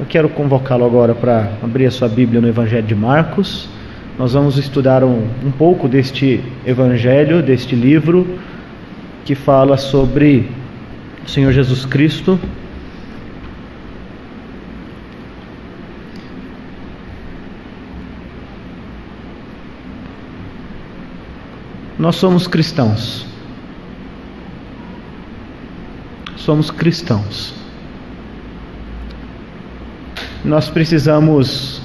Eu quero convocá-lo agora para abrir a sua Bíblia no Evangelho de Marcos. Nós vamos estudar um pouco deste Evangelho, deste livro, que fala sobre o Senhor Jesus Cristo. Nós somos cristãos. Somos cristãos. Nós precisamos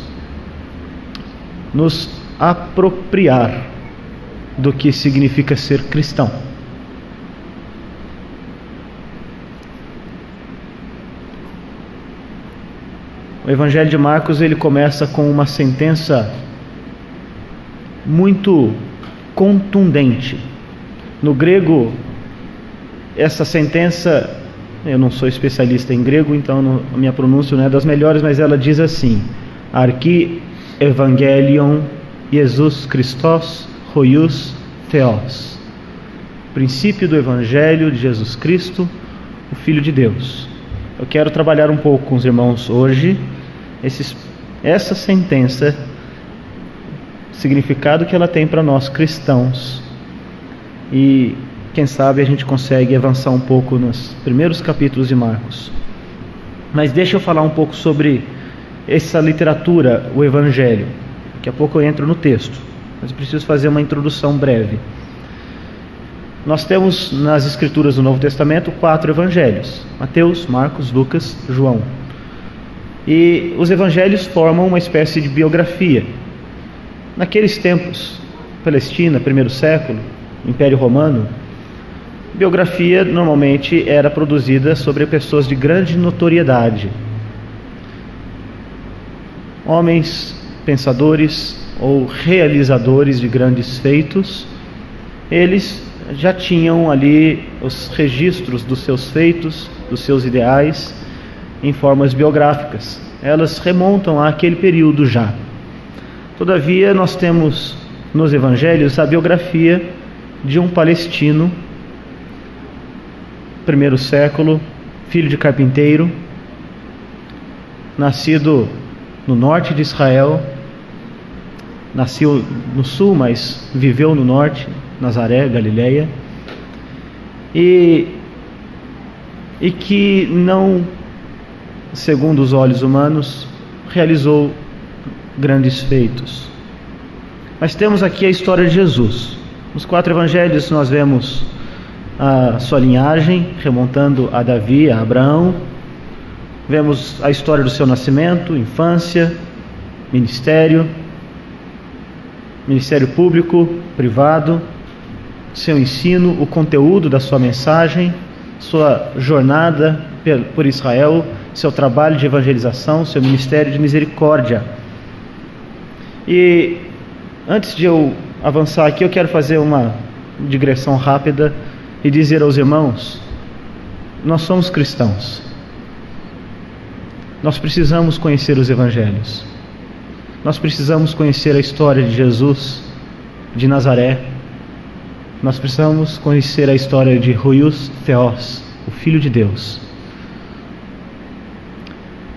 nos apropriar do que significa ser cristão. O Evangelho de Marcos, ele começa com uma sentença muito contundente. No grego, essa sentença, eu não sou especialista em grego, então a minha pronúncia não é das melhores, mas ela diz assim: Archi Evangelion Jesus Christos Hoius Theos. Princípio do Evangelho de Jesus Cristo, o Filho de Deus. Eu quero trabalhar um pouco com os irmãos hoje essa sentença, o significado que ela tem para nós cristãos, e quem sabe a gente consegue avançar um pouco nos primeiros capítulos de Marcos. Mas deixa eu falar um pouco sobre essa literatura, o Evangelho. Daqui a pouco eu entro no texto, mas eu preciso fazer uma introdução breve. Nós temos nas Escrituras do Novo Testamento 4 Evangelhos: Mateus, Marcos, Lucas, João. E os Evangelhos formam uma espécie de biografia. Naqueles tempos, Palestina, primeiro século, Império Romano, biografia normalmente era produzida sobre pessoas de grande notoriedade, homens pensadores ou realizadores de grandes feitos. Eles já tinham ali os registros dos seus feitos, dos seus ideais, em formas biográficas. Elas remontam àquele período já. Todavia, nós temos nos Evangelhos a biografia de um palestino, primeiro século, filho de carpinteiro, nascido no norte de Israel, nasceu no sul, mas viveu no norte, Nazaré, Galileia, e que não, segundo os olhos humanos, realizou grandes feitos. Mas temos aqui a história de Jesus. Nos 4 evangelhos nós vemos a sua linhagem, remontando a Davi, a Abraão. Vemos a história do seu nascimento, infância, ministério público, privado, seu ensino, o conteúdo da sua mensagem, sua jornada por Israel, seu trabalho de evangelização, seu ministério de misericórdia. E antes de eu avançar aqui, eu quero fazer uma digressão rápida e dizer aos irmãos: nós somos cristãos. Nós precisamos conhecer os evangelhos. Nós precisamos conhecer a história de Jesus de Nazaré. Nós precisamos conhecer a história de Hoius Theos, o Filho de Deus.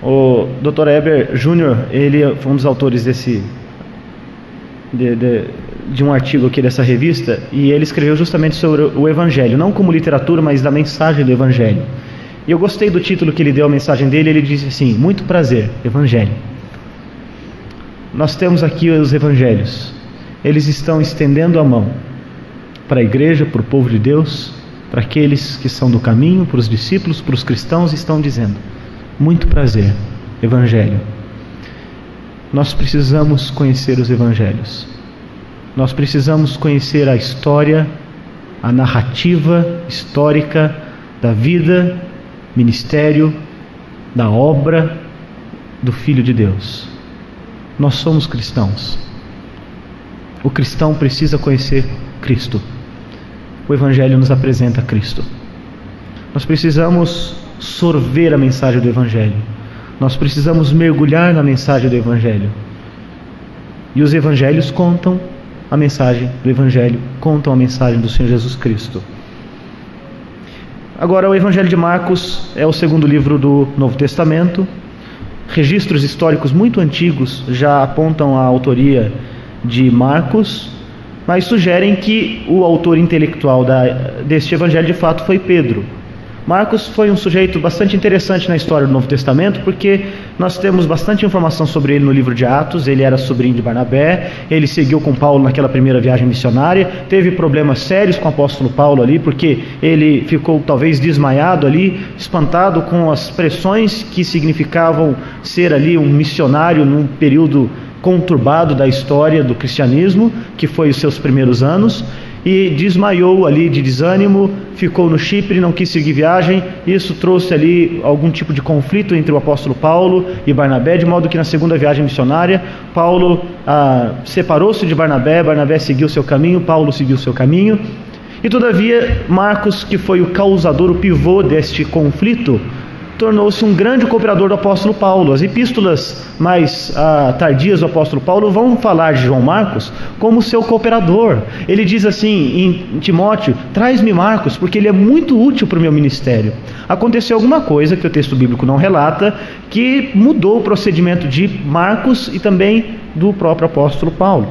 O Dr. Heber Jr., ele foi um dos autores de um artigo aqui dessa revista, e ele escreveu justamente sobre o Evangelho, não como literatura, mas da mensagem do Evangelho. E eu gostei do título que ele deu à mensagem dele. Ele disse assim: muito prazer, Evangelho. Nós temos aqui os Evangelhos. Eles estão estendendo a mão para a igreja, para o povo de Deus, para aqueles que são do caminho, para os discípulos, para os cristãos, estão dizendo: muito prazer, Evangelho. Nós precisamos conhecer os Evangelhos. Nós precisamos conhecer a história, a narrativa histórica da vida, ministério, da obra do Filho de Deus. Nós somos cristãos. O cristão precisa conhecer Cristo. O Evangelho nos apresenta Cristo. Nós precisamos sorver a mensagem do Evangelho. Nós precisamos mergulhar na mensagem do Evangelho. E os Evangelhos contam a mensagem do Evangelho, contam a mensagem do Senhor Jesus Cristo. Agora, o Evangelho de Marcos é o segundo livro do Novo Testamento. registros históricos muito antigos já apontam a autoria de Marcos, mas sugerem que o autor intelectual deste evangelho de fato foi Pedro. Marcos foi um sujeito bastante interessante na história do Novo Testamento, porque nós temos bastante informação sobre ele no livro de Atos. Ele era sobrinho de Barnabé, ele seguiu com Paulo naquela primeira viagem missionária, teve problemas sérios com o apóstolo Paulo ali, porque ele ficou talvez desmaiado ali, espantado com as pressões que significavam ser ali um missionário num período conturbado da história do cristianismo, que foi os seus primeiros anos, e desmaiou ali de desânimo, ficou no Chipre, não quis seguir viagem. Isso trouxe ali algum tipo de conflito entre o apóstolo Paulo e Barnabé, de modo que na segunda viagem missionária, Paulo separou-se de Barnabé, Barnabé seguiu seu caminho, Paulo seguiu seu caminho. E todavia, Marcos, que foi o causador, o pivô deste conflito, tornou-se um grande cooperador do apóstolo Paulo. As epístolas mais tardias do apóstolo Paulo vão falar de João Marcos como seu cooperador. Ele diz assim em Timóteo: traz-me Marcos, porque ele é muito útil para o meu ministério. Aconteceu alguma coisa que o texto bíblico não relata, que mudou o procedimento de Marcos e também do próprio apóstolo Paulo.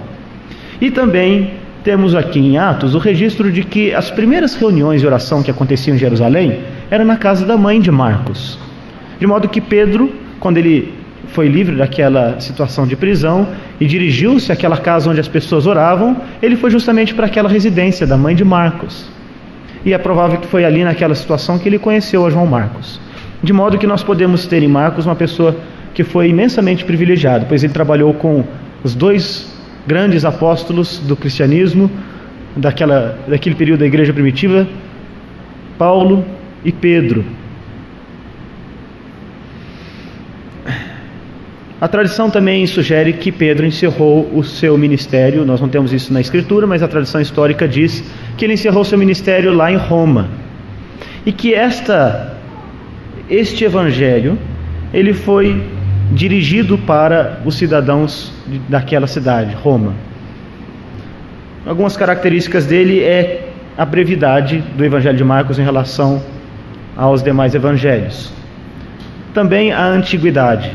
E também temos aqui em Atos o registro de que as primeiras reuniões de oração que aconteciam em Jerusalém era na casa da mãe de Marcos. De modo que Pedro, quando ele foi livre daquela situação de prisão e dirigiu-se àquela casa onde as pessoas oravam, ele foi justamente para aquela residência da mãe de Marcos. E é provável que foi ali naquela situação que ele conheceu a João Marcos. De modo que nós podemos ter em Marcos uma pessoa que foi imensamente privilegiada, pois ele trabalhou com os dois grandes apóstolos do cristianismo, daquele período da igreja primitiva, Paulo e Pedro. A tradição também sugere que Pedro encerrou o seu ministério. Nós não temos isso na escritura, mas a tradição histórica diz que ele encerrou seu ministério lá em Roma. E que este evangelho, ele foi dirigido para os cidadãos daquela cidade, Roma. Algumas características dele é a brevidade do evangelho de Marcos em relação aos demais evangelhos. Também a antiguidade.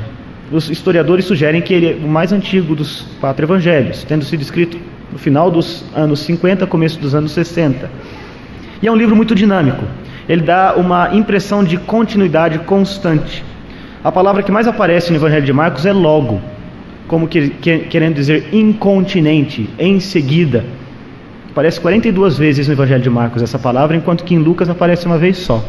Os historiadores sugerem que ele é o mais antigo dos 4 evangelhos, tendo sido escrito no final dos anos 50, começo dos anos 60. E é um livro muito dinâmico. Ele dá uma impressão de continuidade constante. A palavra que mais aparece no evangelho de Marcos é logo, como querendo dizer incontinente, em seguida. Aparece 42 vezes no evangelho de Marcos essa palavra, enquanto que em Lucas aparece uma vez só.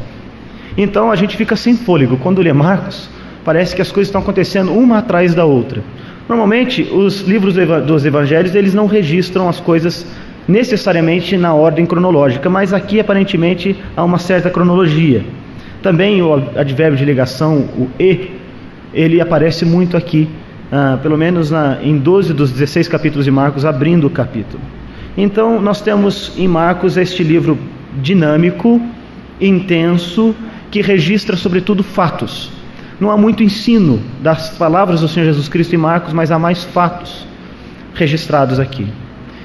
Então a gente fica sem fôlego. Quando lê Marcos, parece que as coisas estão acontecendo uma atrás da outra. Normalmente, os livros dos evangelhos, eles não registram as coisas necessariamente na ordem cronológica, mas aqui aparentemente há uma certa cronologia. Também o advérbio de ligação, o e, ele aparece muito aqui, pelo menos em 12 dos 16 capítulos de Marcos, abrindo o capítulo. Então nós temos em Marcos este livro dinâmico, intenso, que registra sobretudo fatos. Não há muito ensino das palavras do Senhor Jesus Cristo em Marcos, mas há mais fatos registrados aqui.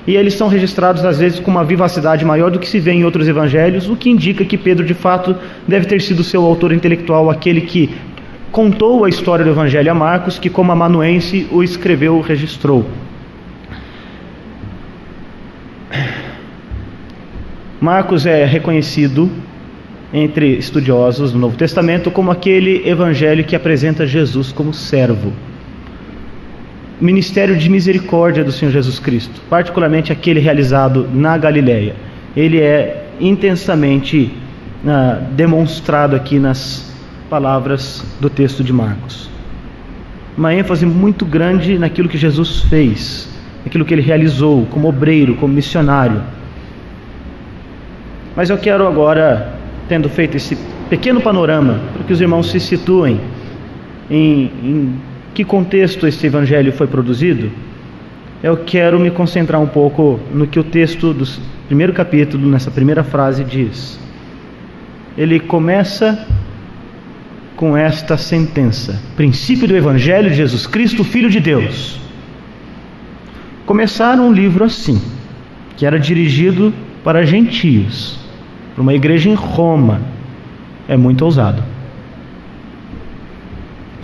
E eles são registrados às vezes com uma vivacidade maior do que se vê em outros evangelhos, o que indica que Pedro de fato deve ter sido seu autor intelectual, aquele que contou a história do evangelho a Marcos, que como amanuense o escreveu, o registrou. Marcos é reconhecido entre estudiosos do Novo Testamento como aquele evangelho que apresenta Jesus como servo. Ministério de misericórdia do Senhor Jesus Cristo, particularmente aquele realizado na Galileia. Ele é intensamente demonstrado aqui nas palavras do texto de Marcos. Uma ênfase muito grande naquilo que Jesus fez, naquilo que ele realizou como obreiro, como missionário. Mas eu quero agora, tendo feito esse pequeno panorama, para que os irmãos se situem em que contexto esse evangelho foi produzido, eu quero me concentrar um pouco no que o texto do primeiro capítulo, nessa primeira frase, diz. Ele começa com esta sentença: princípio do evangelho de Jesus Cristo, Filho de Deus. Começaram um livro assim, que era dirigido para gentios, para uma igreja em Roma. É muito ousado.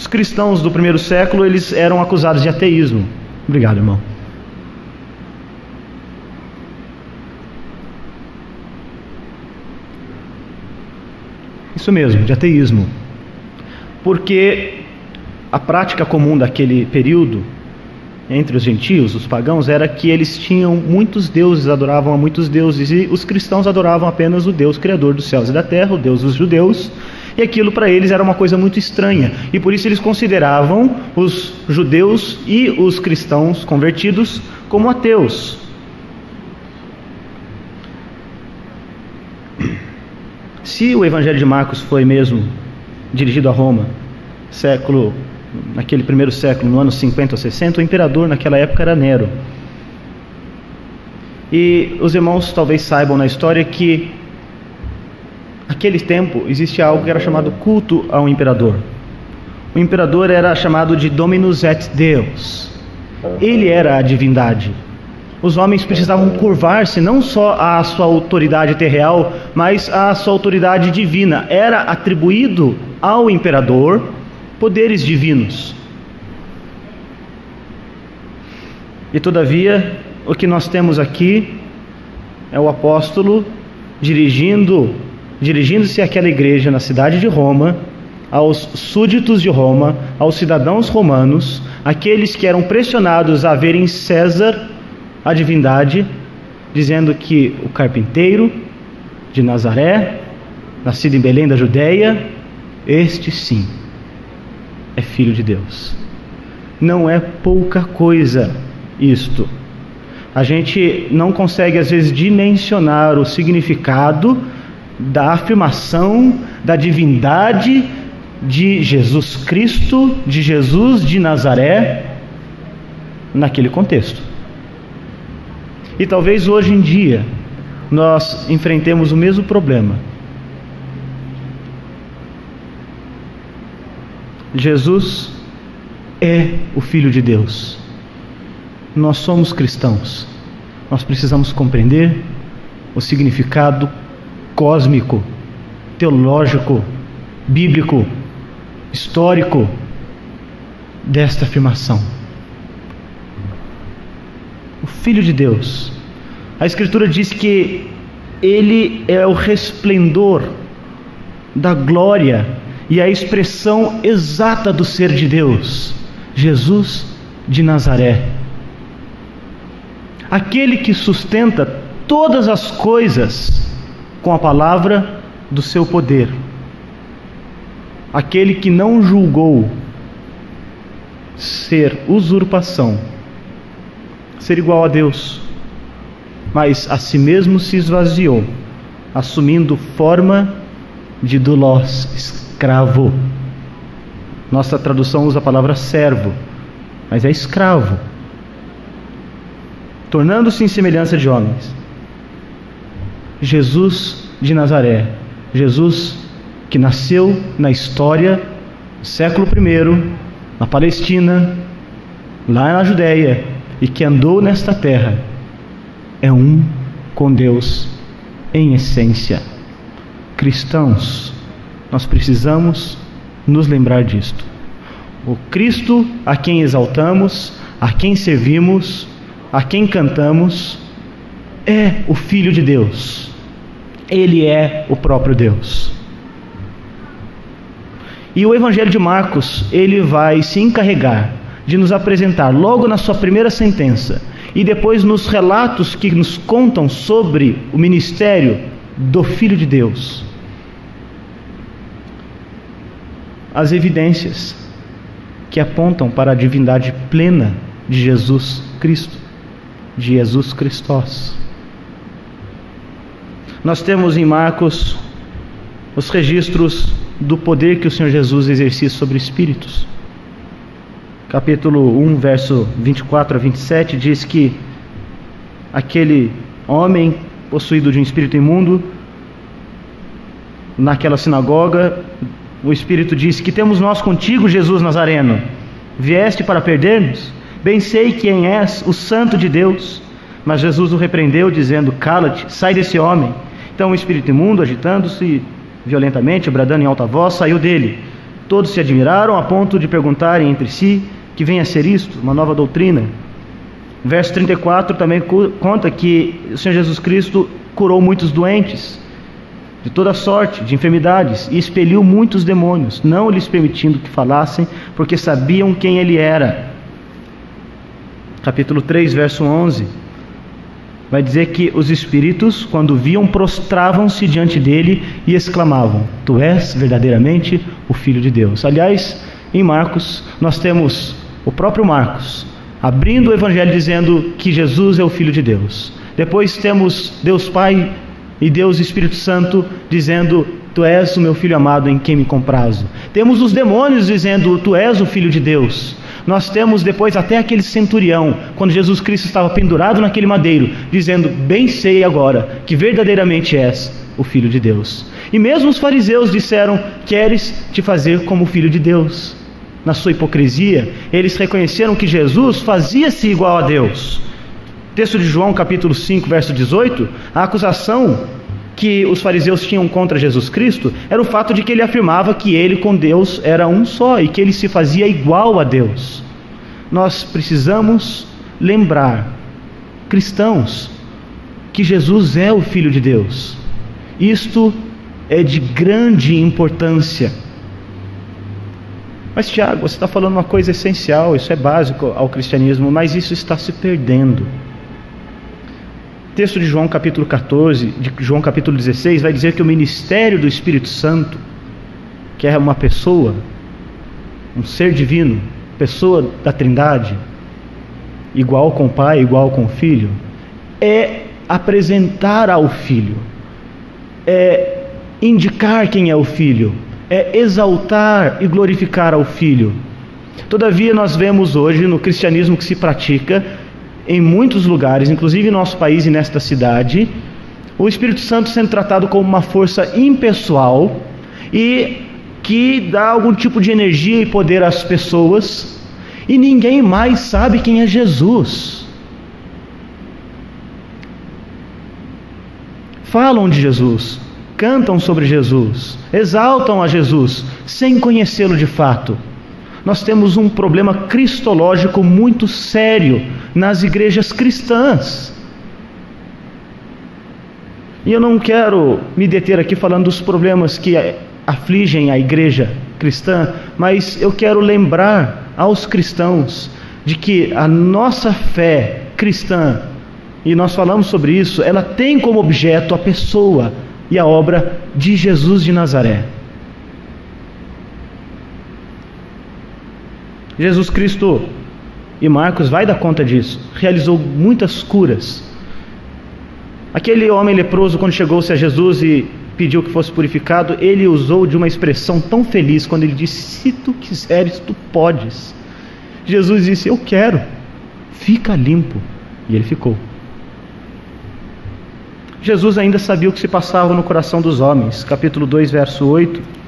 Os cristãos do primeiro século, eles eram acusados de ateísmo. Obrigado, irmão. Isso mesmo, de ateísmo. Porque a prática comum daquele período, entre os gentios, os pagãos, era que eles tinham muitos deuses, adoravam a muitos deuses, e os cristãos adoravam apenas o Deus Criador dos céus e da terra, o Deus dos judeus, e aquilo para eles era uma coisa muito estranha, e por isso eles consideravam os judeus e os cristãos convertidos como ateus. Se o Evangelho de Marcos foi mesmo dirigido a Roma, naquele primeiro século, no ano 50 ou 60, o imperador naquela época era Nero. E os irmãos talvez saibam na história que naquele tempo existia algo que era chamado culto ao imperador. O imperador era chamado de Dominus et Deus. Ele era a divindade. Os homens precisavam curvar-se não só à sua autoridade terreal, mas à sua autoridade divina. Era atribuído ao imperador poderes divinos. E todavia, o que nós temos aqui é o apóstolo dirigindo-se àquela igreja na cidade de Roma, aos súditos de Roma, aos cidadãos romanos, aqueles que eram pressionados a verem César, a divindade, dizendo que o carpinteiro de Nazaré, nascido em Belém da Judéia, este sim é filho de Deus. Não é pouca coisa isto. A gente não consegue às vezes dimensionar o significado da afirmação da divindade de Jesus Cristo, de Jesus de Nazaré, naquele contexto. E talvez hoje em dia nós enfrentemos o mesmo problema. Jesus é o Filho de Deus. Nós somos cristãos. Nós precisamos compreender o significado cósmico, teológico, bíblico, histórico desta afirmação. O Filho de Deus. A Escritura diz que Ele é o resplendor da glória e a expressão exata do ser de Deus. Jesus de Nazaré. Aquele que sustenta todas as coisas com a palavra do seu poder. Aquele que não julgou ser usurpação, ser igual a Deus, mas a si mesmo se esvaziou, assumindo forma de doulos, escravo. Nossa tradução usa a palavra servo, mas é escravo, tornando-se em semelhança de homens. Jesus de Nazaré, Jesus que nasceu na história, no século I, na Palestina, lá na Judéia, e que andou nesta terra, é um com Deus em essência. Cristãos, nós precisamos nos lembrar disto. O Cristo a quem exaltamos, a quem servimos, a quem cantamos, é o Filho de Deus. Ele é o próprio Deus. E o Evangelho de Marcos, ele vai se encarregar de nos apresentar logo na sua primeira sentença e depois nos relatos que nos contam sobre o ministério do Filho de Deus, as evidências que apontam para a divindade plena de Jesus Cristo, de Jesus Christos. Nós temos em Marcos os registros do poder que o Senhor Jesus exercia sobre espíritos. Capítulo 1, verso 24 a 27 diz que aquele homem possuído de um espírito imundo, naquela sinagoga, o espírito disse: que temos nós contigo, Jesus Nazareno? Vieste para perder-nos? Bem sei quem és, o Santo de Deus. Mas Jesus o repreendeu, dizendo: cala-te, sai desse homem. Então o espírito imundo, agitando-se violentamente, bradando em alta voz, saiu dele. Todos se admiraram a ponto de perguntarem entre si: que vem a ser isto? Uma nova doutrina. Verso 34 também conta que o Senhor Jesus Cristo curou muitos doentes, de toda sorte, de enfermidades, e expeliu muitos demônios, não lhes permitindo que falassem, porque sabiam quem Ele era. Capítulo 3, verso 11, vai dizer que os espíritos, quando viam, prostravam-se diante dele e exclamavam: Tu és verdadeiramente o Filho de Deus. Aliás, em Marcos, nós temos o próprio Marcos abrindo o Evangelho dizendo que Jesus é o Filho de Deus. Depois temos Deus Pai e Deus Espírito Santo dizendo: Tu és o meu Filho amado em quem me comprazo. Temos os demônios dizendo: Tu és o Filho de Deus. Nós temos depois até aquele centurião, quando Jesus Cristo estava pendurado naquele madeiro, dizendo: Bem sei agora que verdadeiramente és o Filho de Deus. E mesmo os fariseus disseram: Queres te fazer como o Filho de Deus? Na sua hipocrisia, eles reconheceram que Jesus fazia-se igual a Deus. Texto de João capítulo 5, verso 18, a acusação que os fariseus tinham contra Jesus Cristo era o fato de que ele afirmava que ele com Deus era um só e que ele se fazia igual a Deus. Nós precisamos lembrar, cristãos, que Jesus é o Filho de Deus. Isto é de grande importância. Mas Tiago, você está falando uma coisa essencial, isso é básico ao cristianismo, mas isso está se perdendo. Texto de João capítulo 14, de João capítulo 16, vai dizer que o ministério do Espírito Santo, que é uma pessoa, um ser divino, pessoa da Trindade, igual com o Pai, igual com o Filho, é apresentar ao Filho, é indicar quem é o Filho, é exaltar e glorificar ao Filho. Todavia nós vemos hoje no cristianismo que se pratica em muitos lugares, inclusive em nosso país e nesta cidade, o Espírito Santo sendo tratado como uma força impessoal e que dá algum tipo de energia e poder às pessoas, e ninguém mais sabe quem é Jesus. Falam de Jesus, cantam sobre Jesus, exaltam a Jesus, sem conhecê-lo de fato. Nós temos um problema cristológico muito sério nas igrejas cristãs. E eu não quero me deter aqui falando dos problemas que afligem a igreja cristã, mas eu quero lembrar aos cristãos de que a nossa fé cristã, e nós falamos sobre isso, ela tem como objeto a pessoa e a obra de Jesus de Nazaré. Jesus Cristo, e Marcos vai dar conta disso, realizou muitas curas. Aquele homem leproso, quando chegou-se a Jesus e pediu que fosse purificado, ele usou de uma expressão tão feliz quando ele disse: se tu quiseres, tu podes. Jesus disse: eu quero, fica limpo. E ele ficou. Jesus ainda sabia o que se passava no coração dos homens. Capítulo 2, verso 8.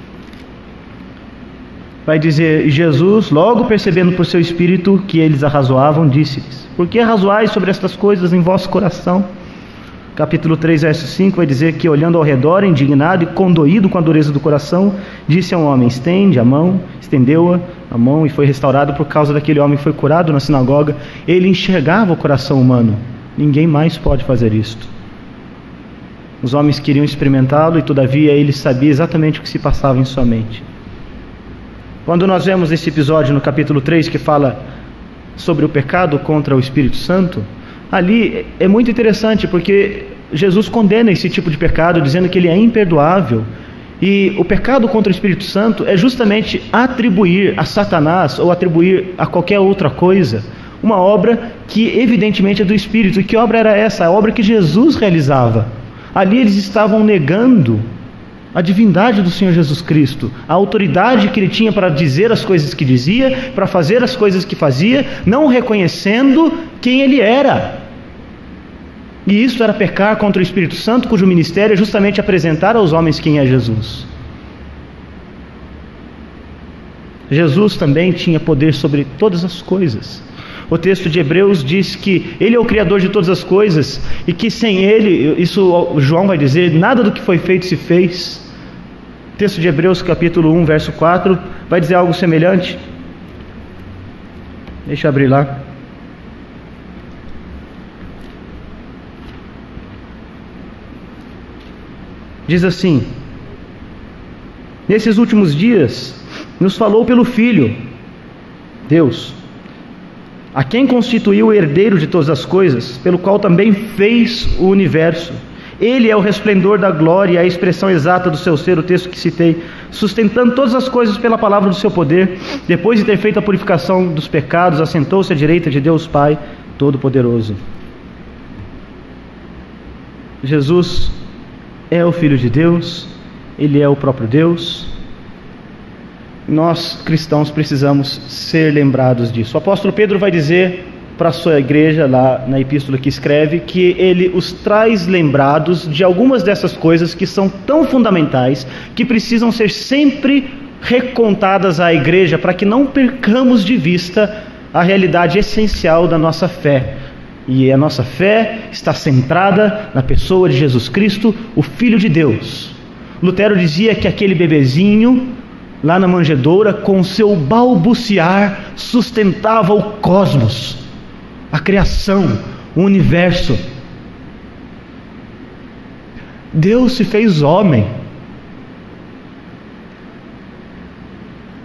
Vai dizer: Jesus, logo percebendo por seu espírito que eles arrazoavam, disse-lhes: por que arrazoais sobre estas coisas em vosso coração? Capítulo 3, verso 5 vai dizer que, olhando ao redor, indignado e condoído com a dureza do coração, disse a um homem: estende a mão. Estendeu-a a mão e foi restaurado. Por causa daquele homem que foi curado na sinagoga, ele enxergava o coração humano. Ninguém mais pode fazer isto. Os homens queriam experimentá-lo e todavia ele sabia exatamente o que se passava em sua mente. Quando nós vemos esse episódio no capítulo 3 que fala sobre o pecado contra o Espírito Santo, ali é muito interessante porque Jesus condena esse tipo de pecado, dizendo que ele é imperdoável. E o pecado contra o Espírito Santo é justamente atribuir a Satanás ou atribuir a qualquer outra coisa uma obra que evidentemente é do Espírito. E que obra era essa? A obra que Jesus realizava. Ali eles estavam negando a divindade do Senhor Jesus Cristo, a autoridade que ele tinha para dizer as coisas que dizia, para fazer as coisas que fazia, não reconhecendo quem ele era. E isso era pecar contra o Espírito Santo, cujo ministério é justamente apresentar aos homens quem é Jesus. Jesus também tinha poder sobre todas as coisas. O texto de Hebreus diz que ele é o Criador de todas as coisas e que sem ele, isso João vai dizer, nada do que foi feito se fez. texto de Hebreus capítulo 1, verso 4, vai dizer algo semelhante. Deixa eu abrir lá. Diz assim: nesses últimos dias nos falou pelo Filho, Deus, a quem constituiu o herdeiro de todas as coisas, pelo qual também fez o universo. Ele é o resplendor da glória e a expressão exata do seu ser, o texto que citei, sustentando todas as coisas pela palavra do seu poder. Depois de ter feito a purificação dos pecados, assentou-se à direita de Deus Pai Todo-Poderoso. Jesus é o Filho de Deus, Ele é o próprio Deus. Nós, cristãos, precisamos ser lembrados disso. O apóstolo Pedro vai dizer para a sua igreja, lá na epístola que escreve, que ele os traz lembrados de algumas dessas coisas que são tão fundamentais, que precisam ser sempre recontadas à igreja, para que não percamos de vista a realidade essencial da nossa fé. E a nossa fé está centrada na pessoa de Jesus Cristo, o Filho de Deus. Lutero dizia que aquele bebezinho lá na manjedoura, com seu balbuciar, sustentava o cosmos, a criação, o universo. Deus se fez homem.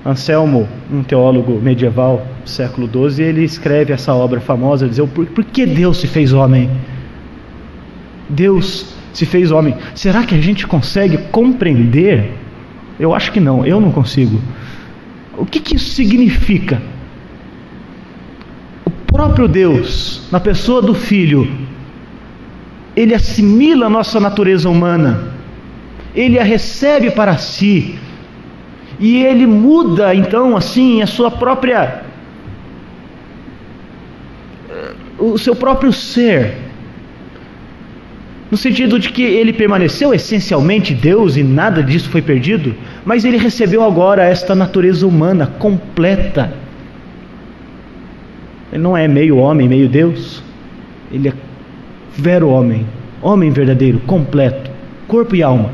Anselmo, um teólogo medieval do século XII, ele escreve essa obra famosa, dizendo: por que Deus se fez homem? Deus se fez homem. Será que a gente consegue compreender? Eu acho que não, eu não consigo. O que isso significa? O próprio Deus, na pessoa do Filho, Ele assimila a nossa natureza humana, Ele a recebe para si, e Ele muda então assim o seu próprio ser, no sentido de que Ele permaneceu essencialmente Deus e nada disso foi perdido, mas Ele recebeu agora esta natureza humana completa. Ele não é meio homem, meio Deus. Ele é vero homem, homem verdadeiro, completo, corpo e alma,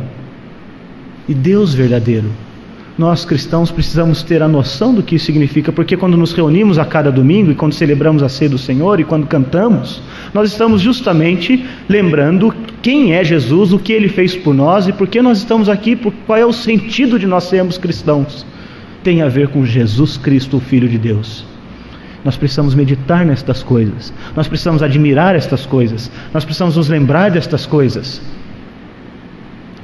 e Deus verdadeiro. Nós cristãos precisamos ter a noção do que isso significa, porque quando nos reunimos a cada domingo, e quando celebramos a ceia do Senhor, e quando cantamos, nós estamos justamente lembrando quem é Jesus, o que Ele fez por nós, e por que nós estamos aqui, qual é o sentido de nós sermos cristãos. Tem a ver com Jesus Cristo, o Filho de Deus. Nós precisamos meditar nestas coisas, nós precisamos admirar estas coisas, nós precisamos nos lembrar destas coisas.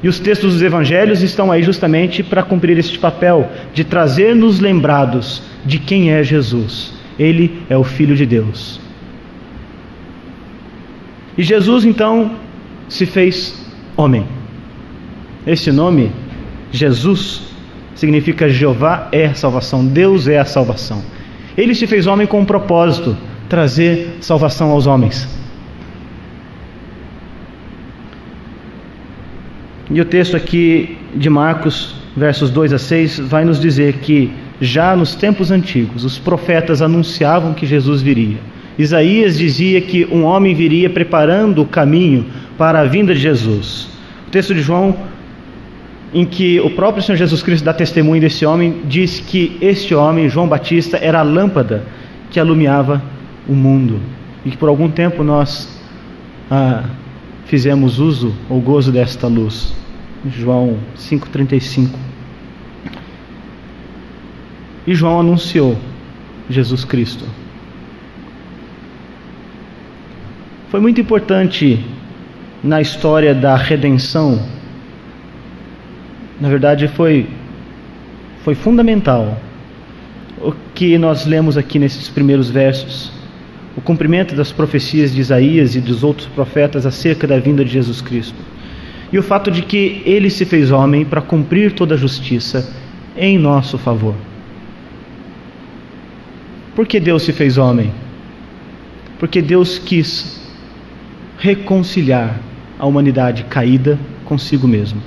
E os textos dos evangelhos estão aí justamente para cumprir este papel, de trazer-nos lembrados de quem é Jesus. Ele é o Filho de Deus. E Jesus então se fez homem. Esse nome, Jesus, significa Jeová é a salvação, Deus é a salvação. Ele se fez homem com um propósito: trazer salvação aos homens. E o texto aqui de Marcos, versos 2 a 6, vai nos dizer que já nos tempos antigos os profetas anunciavam que Jesus viria. Isaías dizia que um homem viria preparando o caminho para a vinda de Jesus. O texto de João, em que o próprio Senhor Jesus Cristo dá testemunho desse homem, diz que este homem, João Batista, era a lâmpada que alumiava o mundo, e que por algum tempo nós fizemos uso ou gozo desta luz. João 5,35. E João anunciou Jesus Cristo. Foi muito importante na história da redenção. Na verdade foi fundamental o que nós lemos aqui nesses primeiros versos, o cumprimento das profecias de Isaías e dos outros profetas acerca da vinda de Jesus Cristo, e o fato de que Ele se fez homem para cumprir toda a justiça em nosso favor. Por que Deus se fez homem? Porque Deus quis reconciliar a humanidade caída consigo mesmo.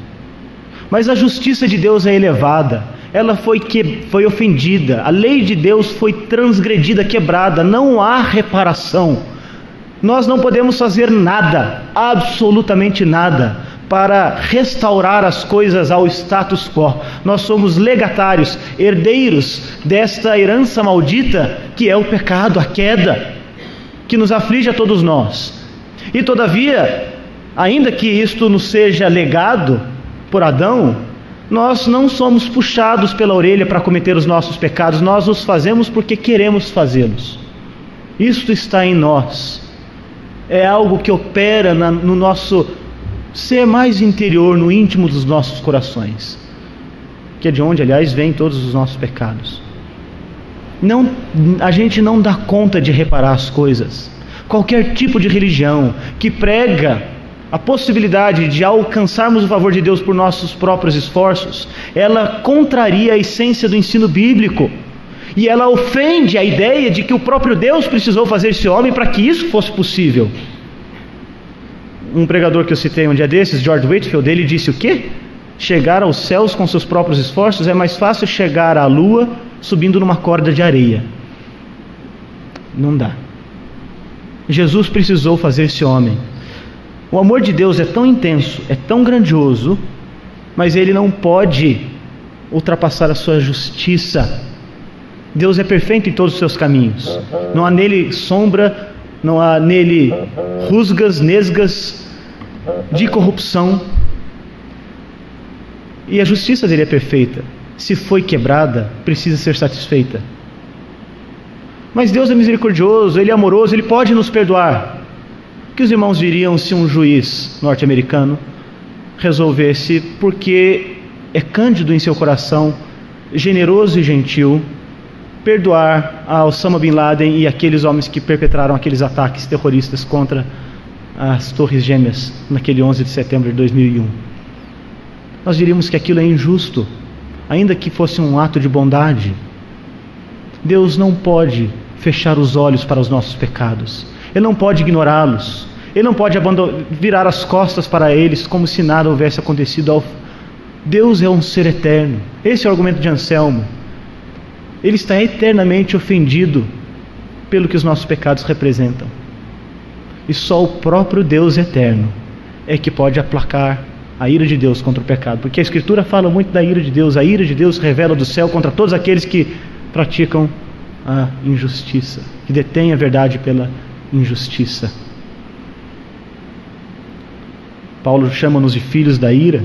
Mas a justiça de Deus é elevada, ela foi ofendida, a lei de Deus foi transgredida, quebrada, não há reparação. Nós não podemos fazer nada, absolutamente nada, para restaurar as coisas ao status quo. Nós somos legatários, herdeiros desta herança maldita que é o pecado, a queda, que nos aflige a todos nós. E todavia, ainda que isto nos seja legado por Adão, nós não somos puxados pela orelha para cometer os nossos pecados, nós os fazemos porque queremos fazê-los. Isto está em nós. É algo que opera no nosso ser mais interior, no íntimo dos nossos corações, que é de onde, aliás, vêm todos os nossos pecados. A gente não dá conta de reparar as coisas. Qualquer tipo de religião que prega a possibilidade de alcançarmos o favor de Deus por nossos próprios esforços, ela contraria a essência do ensino bíblico. E ela ofende a ideia de que o próprio Deus precisou fazer esse homem para que isso fosse possível. Um pregador que eu citei um dia desses, George Whitefield, ele disse o quê? Chegar aos céus com seus próprios esforços é mais fácil chegar à lua subindo numa corda de areia. Não dá. Jesus precisou fazer esse homem. O amor de Deus é tão intenso, é tão grandioso, mas ele não pode ultrapassar a sua justiça. Deus é perfeito em todos os seus caminhos. Não há nele sombra, não há nele rusgas, nesgas de corrupção. E a justiça dele é perfeita. Se foi quebrada, precisa ser satisfeita. Mas Deus é misericordioso, Ele é amoroso, Ele pode nos perdoar. O que os irmãos diriam se um juiz norte-americano resolvesse, porque é cândido em seu coração, generoso e gentil, perdoar a Osama Bin Laden e aqueles homens que perpetraram aqueles ataques terroristas contra as Torres Gêmeas naquele 11 de setembro de 2001? Nós diríamos que aquilo é injusto, ainda que fosse um ato de bondade. Deus não pode fechar os olhos para os nossos pecados. Ele não pode ignorá-los. Ele não pode virar as costas para eles como se nada houvesse acontecido. Deus é um ser eterno. Esse é o argumento de Anselmo. Ele está eternamente ofendido pelo que os nossos pecados representam. E só o próprio Deus eterno é que pode aplacar a ira de Deus contra o pecado. Porque a Escritura fala muito da ira de Deus. A ira de Deus revela do céu contra todos aqueles que praticam a injustiça, que detêm a verdade pela injustiça. Paulo chama-nos de filhos da ira,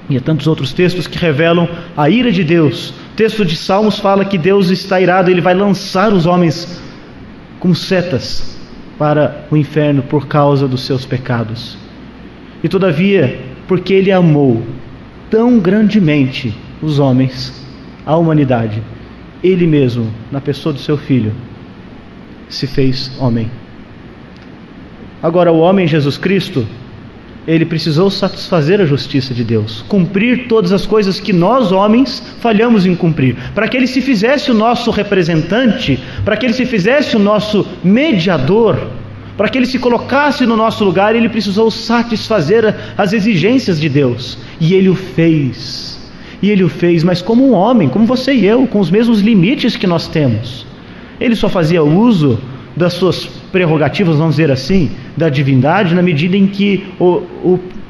e há tantos outros textos que revelam a ira de Deus. O texto de Salmos fala que Deus está irado, Ele vai lançar os homens como setas para o inferno por causa dos seus pecados. E todavia, porque Ele amou tão grandemente os homens, a humanidade, Ele mesmo, na pessoa do seu Filho, se fez homem. Agora, o homem Jesus Cristo, Ele precisou satisfazer a justiça de Deus, cumprir todas as coisas que nós, homens, falhamos em cumprir. Para que Ele se fizesse o nosso representante, para que Ele se fizesse o nosso mediador, para que Ele se colocasse no nosso lugar, Ele precisou satisfazer as exigências de Deus. E Ele o fez. E Ele o fez, mas como um homem, como você e eu, com os mesmos limites que nós temos. Ele só fazia uso das suas prerrogativas, vamos dizer assim, da divindade, na medida em que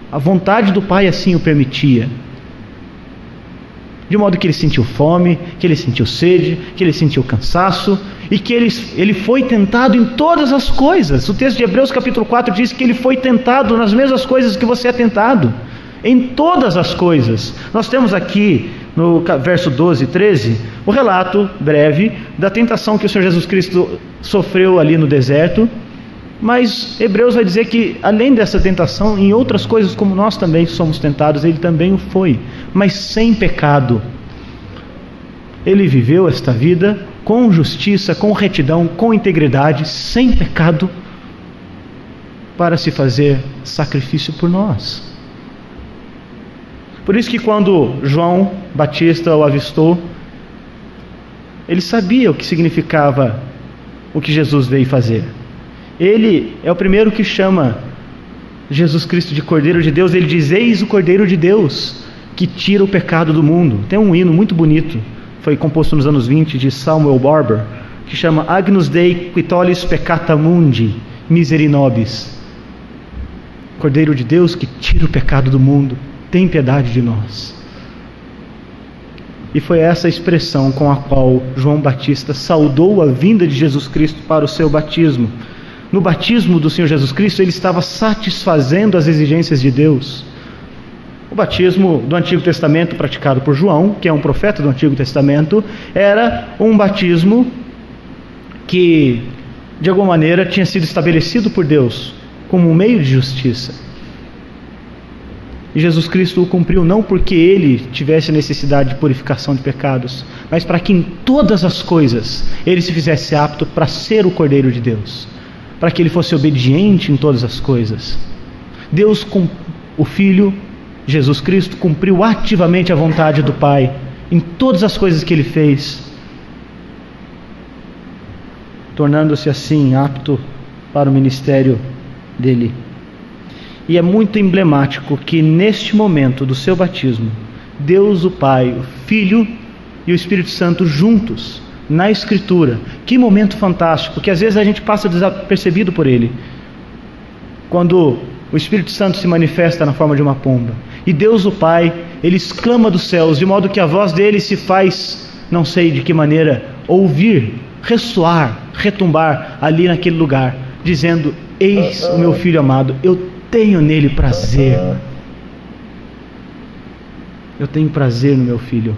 a vontade do Pai assim o permitia. De modo que Ele sentiu fome, que Ele sentiu sede, que Ele sentiu cansaço, e que ele foi tentado em todas as coisas. O texto de Hebreus capítulo 4 diz que Ele foi tentado nas mesmas coisas que você é tentado. Em todas as coisas. Nós temos aqui no verso 12 e 13 o relato breve da tentação que o Senhor Jesus Cristo sofreu ali no deserto, mas Hebreus vai dizer que além dessa tentação, em outras coisas como nós também somos tentados, Ele também o foi, mas sem pecado. Ele viveu esta vida com justiça, com retidão, com integridade, sem pecado, para se fazer sacrifício por nós. Por isso que quando João Batista o avistou, ele sabia o que significava o que Jesus veio fazer. Ele é o primeiro que chama Jesus Cristo de Cordeiro de Deus. Ele diz: eis o Cordeiro de Deus, que tira o pecado do mundo. Tem um hino muito bonito, foi composto nos anos 20, de Samuel Barber, que chama Agnus Dei qui tollis peccata mundi, miseri nobis. Cordeiro de Deus que tira o pecado do mundo, tem piedade de nós. E foi essa expressão com a qual João Batista saudou a vinda de Jesus Cristo para o seu batismo. No batismo do Senhor Jesus Cristo, ele estava satisfazendo as exigências de Deus. O batismo do Antigo Testamento praticado por João, que é um profeta do Antigo Testamento, era um batismo que, de alguma maneira, tinha sido estabelecido por Deus como um meio de justiça. E Jesus Cristo o cumpriu não porque ele tivesse necessidade de purificação de pecados, mas para que em todas as coisas ele se fizesse apto para ser o Cordeiro de Deus, para que ele fosse obediente em todas as coisas. Deus, o Filho, Jesus Cristo, cumpriu ativamente a vontade do Pai em todas as coisas que ele fez, tornando-se assim apto para o ministério dele. E é muito emblemático que neste momento do seu batismo, Deus o Pai, o Filho e o Espírito Santo juntos na Escritura. Que momento fantástico, que às vezes a gente passa desapercebido por ele. Quando o Espírito Santo se manifesta na forma de uma pomba, e Deus o Pai, ele exclama dos céus, de modo que a voz dele se faz, não sei de que maneira, ouvir, ressoar, retumbar ali naquele lugar, dizendo: eis o meu Filho amado, eu tenho nele prazer. Eu tenho prazer no meu Filho.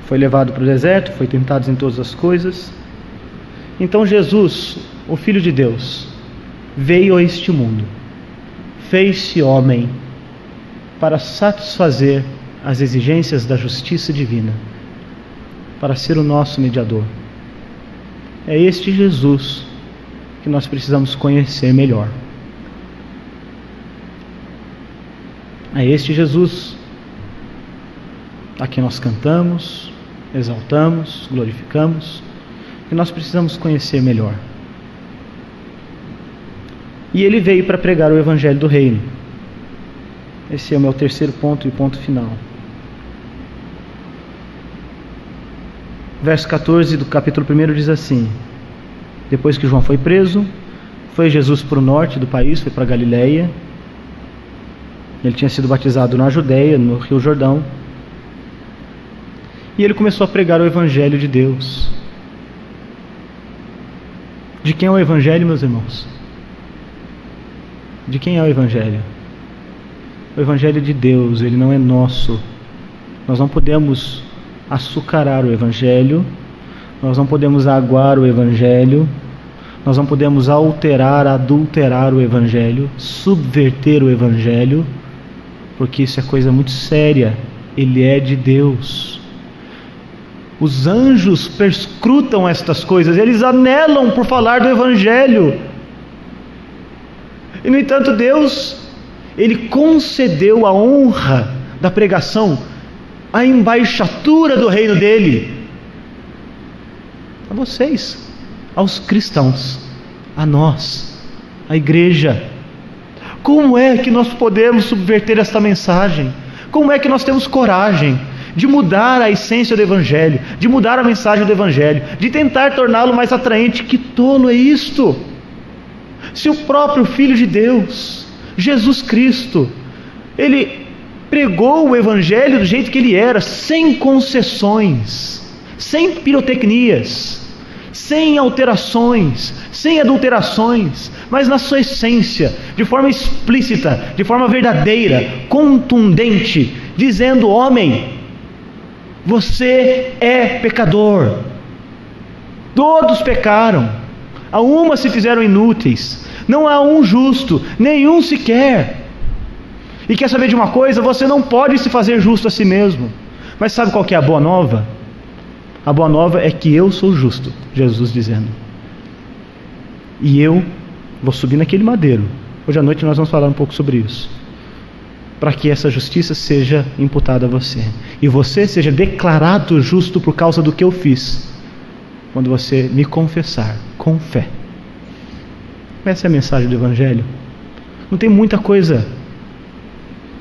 Foi levado para o deserto, foi tentado em todas as coisas. Então Jesus, o Filho de Deus, veio a este mundo, fez-se homem para satisfazer as exigências da justiça divina, para ser o nosso mediador. É este Jesus que nós precisamos conhecer melhor. É este Jesus a quem nós cantamos, exaltamos, glorificamos, que nós precisamos conhecer melhor. E ele veio para pregar o Evangelho do Reino. Esse é o meu terceiro ponto e ponto final. Verso 14 do capítulo 1 diz assim: depois que João foi preso, foi Jesus para o norte do país, foi para Galiléia. Ele tinha sido batizado na Judéia, no Rio Jordão. E ele começou a pregar o Evangelho de Deus. De quem é o Evangelho, meus irmãos? De quem é o Evangelho? O Evangelho de Deus, ele não é nosso. Nós não podemos açucarar o Evangelho, nós não podemos aguar o Evangelho, nós não podemos alterar, adulterar o Evangelho, subverter o Evangelho, porque isso é coisa muito séria. Ele é de Deus. Os anjos perscrutam estas coisas, eles anelam por falar do Evangelho. E no entanto Deus, ele concedeu a honra da pregação, a embaixatura do reino dele, a vocês, aos cristãos, a nós, a igreja. Como é que nós podemos subverter esta mensagem? Como é que nós temos coragem de mudar a essência do Evangelho, de mudar a mensagem do Evangelho, de tentar torná-lo mais atraente? Que tolo é isto! Se o próprio Filho de Deus, Jesus Cristo, ele pregou o Evangelho do jeito que ele era, sem concessões, sem pirotecnias, sem alterações, sem adulterações, mas na sua essência, de forma explícita, de forma verdadeira, contundente, dizendo: homem, você é pecador, todos pecaram, a uma se fizeram inúteis, não há um justo, nenhum sequer. E quer saber de uma coisa? Você não pode se fazer justo a si mesmo. Mas sabe qual que é a boa nova? A boa nova é que eu sou justo, Jesus dizendo. E eu vou subir naquele madeiro. Hoje à noite nós vamos falar um pouco sobre isso, para que essa justiça seja imputada a você, e você seja declarado justo por causa do que eu fiz, quando você me confessar com fé. Essa é a mensagem do Evangelho. Não tem muita coisa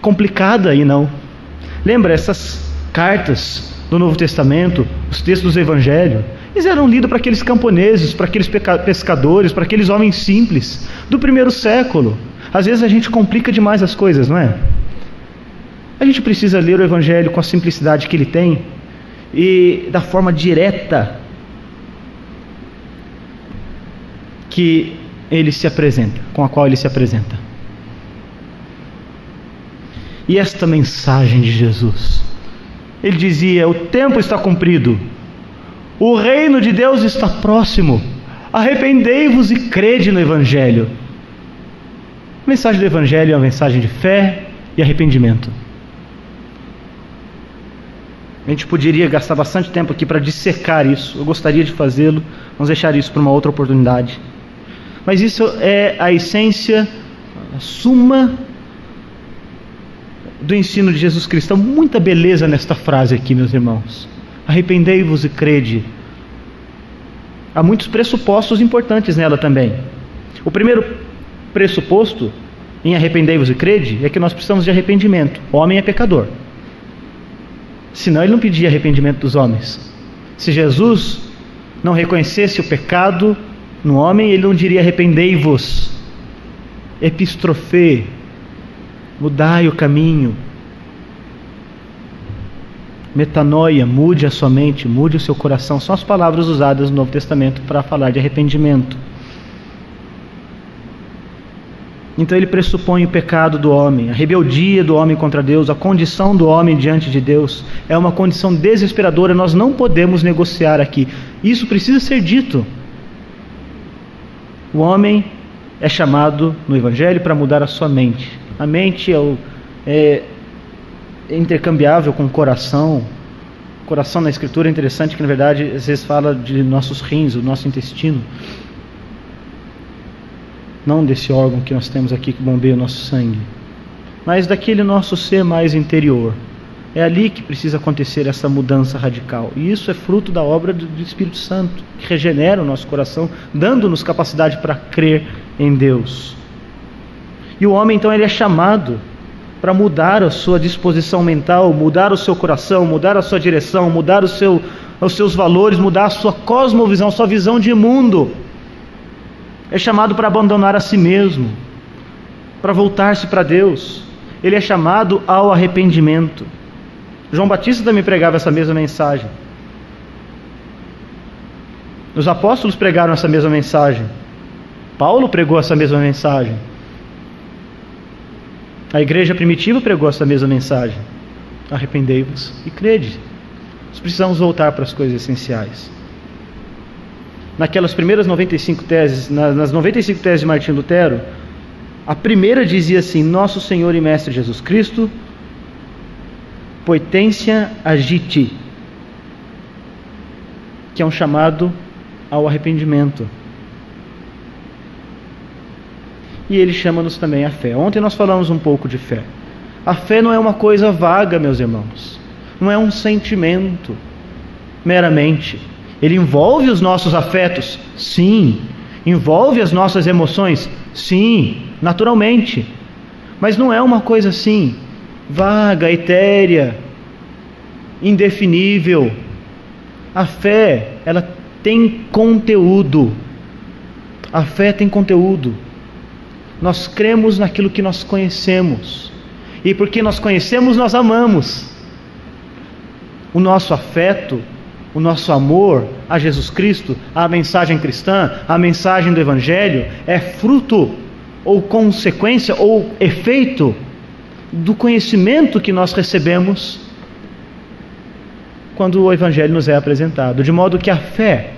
complicada aí não. Lembra, essas cartas do Novo Testamento, os textos do Evangelho, eles eram lidos para aqueles camponeses, para aqueles pescadores, para aqueles homens simples do primeiro século. Às vezes a gente complica demais as coisas, não é? A gente precisa ler o Evangelho com a simplicidade que ele tem e da forma direta que ele se apresenta, com a qual ele se apresenta. E esta mensagem de Jesus, ele dizia: o tempo está cumprido, o reino de Deus está próximo, arrependei-vos e crede no Evangelho. A mensagem do Evangelho é uma mensagem de fé e arrependimento. A gente poderia gastar bastante tempo aqui para dissecar isso, eu gostaria de fazê-lo, vamos deixar isso para uma outra oportunidade. Mas isso é a essência, a suma do ensino de Jesus Cristo. Há muita beleza nesta frase aqui, meus irmãos. Arrependei-vos e crede. Há muitos pressupostos importantes nela também. O primeiro pressuposto em arrependei-vos e crede é que nós precisamos de arrependimento. O homem é pecador. Senão ele não pedia arrependimento dos homens. Se Jesus não reconhecesse o pecado no homem, ele não diria arrependei-vos. Epistrofê, mudai o caminho. Metanoia, mude a sua mente, mude o seu coração. São as palavras usadas no Novo Testamento para falar de arrependimento. Então ele pressupõe o pecado do homem, a rebeldia do homem contra Deus, a condição do homem diante de Deus. É uma condição desesperadora, nós não podemos negociar aqui. Isso precisa ser dito. O homem é chamado no Evangelho para mudar a sua mente. A mente é intercambiável com o coração. O coração na Escritura é interessante que, na verdade, às vezes fala de nossos rins, o nosso intestino. Não desse órgão que nós temos aqui que bombeia o nosso sangue, mas daquele nosso ser mais interior. É ali que precisa acontecer essa mudança radical. E isso é fruto da obra do Espírito Santo, que regenera o nosso coração, dando-nos capacidade para crer em Deus. E o homem, então, ele é chamado para mudar a sua disposição mental, mudar o seu coração, mudar a sua direção, mudar os seus valores, mudar a sua cosmovisão, a sua visão de mundo. É chamado para abandonar a si mesmo, para voltar-se para Deus. Ele é chamado ao arrependimento. João Batista também pregava essa mesma mensagem. Os apóstolos pregaram essa mesma mensagem. Paulo pregou essa mesma mensagem. A igreja primitiva pregou essa mesma mensagem. Arrependei-vos e crede. Nós precisamos voltar para as coisas essenciais. Naquelas primeiras 95 teses, nas 95 teses de Martinho Lutero, a primeira dizia assim: Nosso Senhor e Mestre Jesus Cristo, potência agite, que é um chamado ao arrependimento. E ele chama-nos também à fé. Ontem nós falamos um pouco de fé. A fé não é uma coisa vaga, meus irmãos. Não é um sentimento meramente. Ele envolve os nossos afetos? Sim. Envolve as nossas emoções? Sim, naturalmente. Mas não é uma coisa assim, vaga, etérea, indefinível. A fé, ela tem conteúdo. A fé tem conteúdo. Nós cremos naquilo que nós conhecemos. E porque nós conhecemos, nós amamos. O nosso afeto, o nosso amor a Jesus Cristo, a mensagem cristã, a mensagem do Evangelho, é fruto ou consequência ou efeito do conhecimento que nós recebemos quando o Evangelho nos é apresentado. De modo que a fé,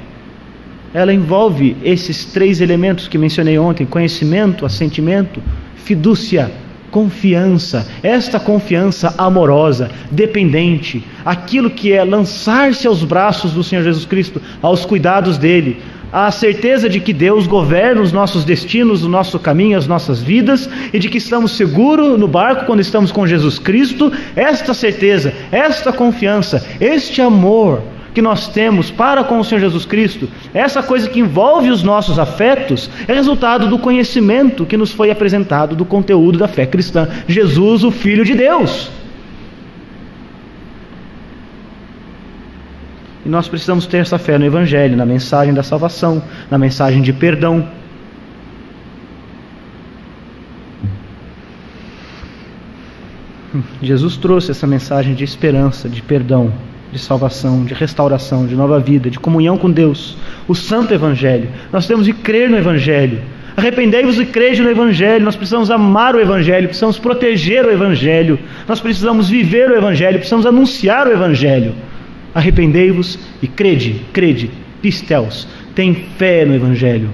ela envolve esses três elementos que mencionei ontem: conhecimento, assentimento, fidúcia, confiança. Esta confiança amorosa, dependente, aquilo que é lançar-se aos braços do Senhor Jesus Cristo, aos cuidados dele, a certeza de que Deus governa os nossos destinos, o nosso caminho, as nossas vidas, e de que estamos seguros no barco quando estamos com Jesus Cristo. Esta certeza, esta confiança, este amor que nós temos para com o Senhor Jesus Cristo, essa coisa que envolve os nossos afetos, é resultado do conhecimento que nos foi apresentado do conteúdo da fé cristã. Jesus, o Filho de Deus. E nós precisamos ter essa fé no Evangelho, na mensagem da salvação, na mensagem de perdão. Jesus trouxe essa mensagem de esperança, de perdão, de salvação, de restauração, de nova vida, de comunhão com Deus. O Santo Evangelho. Nós temos de crer no Evangelho. Arrependei-vos e crede no Evangelho. Nós precisamos amar o Evangelho, precisamos proteger o Evangelho, nós precisamos viver o Evangelho, precisamos anunciar o Evangelho. Arrependei-vos e crede, pistéos, tem fé no Evangelho.